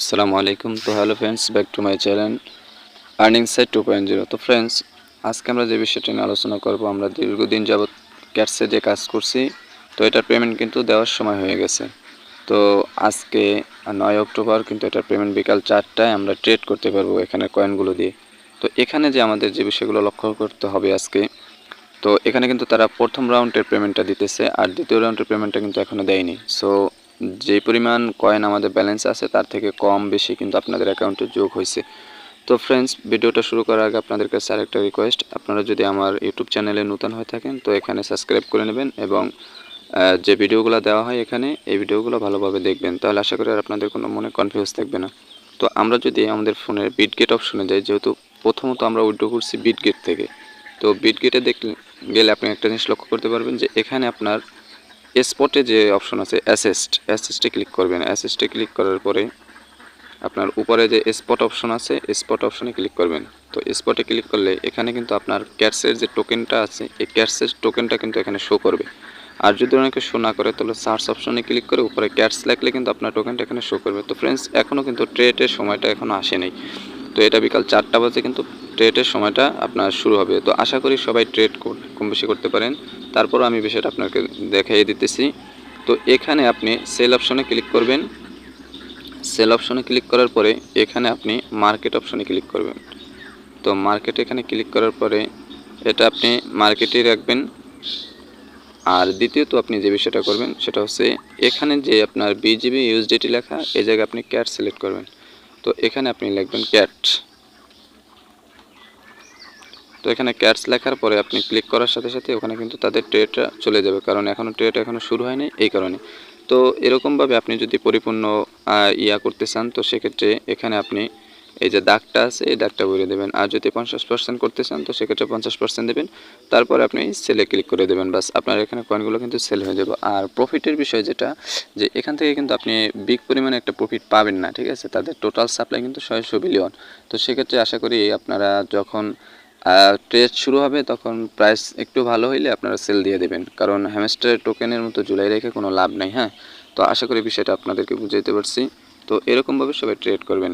আসসালামু আলাইকুম। তো hello friends, back to my channel earning site 2.0। তো ফ্রেন্ডস, আজকে আমরা যে বিষয়টা নিয়ে আলোচনা করব, আমরা দীর্ঘদিন যাবৎ ক্যাটসে যে কাজ করছি, তো এটার পেমেন্ট কিন্তু দেওয়ার সময় হয়ে গেছে। তো আজকে 9 অক্টোবর কিন্তু এটার পেমেন্ট বিকাল 4টায় আমরা ট্রেড করতে পারবো এখানে কয়েনগুলো দিয়ে। তো এখানে যে আমাদের যে বিষয়গুলো লক্ষ্য করতে হবে আজকে, তো এখানে কিন্তু তারা প্রথম রাউন্ডের পেমেন্টটা দিতেছে আর দ্বিতীয় রাউন্ডের পেমেন্টটা কিন্তু এখনও দেয়নি। সো যে পরিমাণ কয়েন আমাদের ব্যালেন্স আছে তার থেকে কম বেশি কিন্তু আপনাদের অ্যাকাউন্টে যোগ হয়েছে। তো ফ্রেন্ডস, ভিডিওটা শুরু করার আগে আপনাদের কাছে আরেকটা রিকোয়েস্ট, আপনারা যদি আমার ইউটিউব চ্যানেলে নতুন হয়ে থাকেন তো এখানে সাবস্ক্রাইব করে নেবেন এবং যে ভিডিওগুলো দেওয়া হয় এখানে এই ভিডিওগুলো ভালোভাবে দেখবেন, তাহলে আশা করি আর আপনাদের কোনো মনে কনফিউজ থাকবে না। তো আমরা যদি আমাদের ফোনের বিটগেট অপশনে যাই, যেহেতু প্রথমত আমরা উইথড্র করছি বিটগেট থেকে, তো বিটগেটে গেলে আপনি একটা জিনিস লক্ষ্য করতে পারবেন যে এখানে আপনার স্পটে যে অপশন আছে অ্যাসেস্টে ক্লিক করবেন। অ্যাসেস্টে ক্লিক করার পরে আপনার উপরে যে স্পট অপশন আছে স্পট অপশনে ক্লিক করবেন। তো স্পটে ক্লিক করলে এখানে কিন্তু আপনার ক্যাটসের যে টোকেনটা আছে এই ক্যাটসের টোকেনটা কিন্তু এখানে শো করবে। আর যদি অনেকে শো না করে তাহলে সার্চ অপশনে ক্লিক করে উপরে ক্যাটস লিখলে কিন্তু আপনার টোকেনটা এখানে শো করবে। তো ফ্রেন্ডস, এখনও কিন্তু ট্রেডের সময়টা এখনও আসেনি। তো এটা বিকাল 4টা বাজে কিন্তু ট্রেডের সময়টা আপনার শুরু হবে। তো আশা করি সবাই ট্রেড কম বেশি করতে পারেন। তারপরও আমি বিষয়টা আপনাকে দেখাই দিতেছি। তো এখানে আপনি সেল অপশনে ক্লিক করবেন। সেল অপশনে ক্লিক করার পরে এখানে আপনি মার্কেট অপশনে ক্লিক করবেন। তো মার্কেটে এখানে ক্লিক করার পরে এটা আপনি মার্কেটেই রাখবেন। আর দ্বিতীয়ত আপনি যে বিষয়টা করবেন সেটা হচ্ছে এখানে যে আপনার বিজিবি ইউএসডিটি লেখা এই জায়গায় আপনি ক্যাট সিলেক্ট করবেন। তো এখানে আপনি লিখবেন ক্যাট। তো এখানে ক্যাটস লেখার পরে আপনি ক্লিক করার সাথে সাথে ওখানে কিন্তু তাদের ট্রেডটা চলে যাবে, কারণ ট্রেড এখনও শুরু হয়নি এই কারণে। তো এরকমভাবে আপনি যদি পরিপূর্ণ করতে চান তো সেক্ষেত্রে এখানে আপনি এই যে দাগটা আছে এই দাগটা ভরে দেবেন। আর যদি 50% করতে চান তো সেক্ষেত্রে 50% দেবেন। তারপরে আপনি সেলে ক্লিক করে দেবেন, বাস আপনার এখানে কয়েনগুলো কিন্তু সেল হয়ে যাবে। আর প্রফিটের বিষয় যেটা, যে এখান থেকে কিন্তু আপনি বিগ পরিমাণে একটা প্রফিট পাবেন না, ঠিক আছে। তাদের টোটাল সাপ্লাই কিন্তু 600 বিলিয়ন। তো সেক্ষেত্রে আশা করি আপনারা যখন ট্রেড শুরু হবে তখন প্রাইস একটু ভালো হইলে আপনারা সেল দিয়ে দেবেন, কারণ হ্যামস্টারের টোকেনের মতো ঝুলাই রেখে কোনো লাভ নাই। হ্যাঁ, তো আশা করি বিষয়টা আপনাদেরকে বুঝাইতে পারছি। তো এরকমভাবে সবাই ট্রেড করবেন।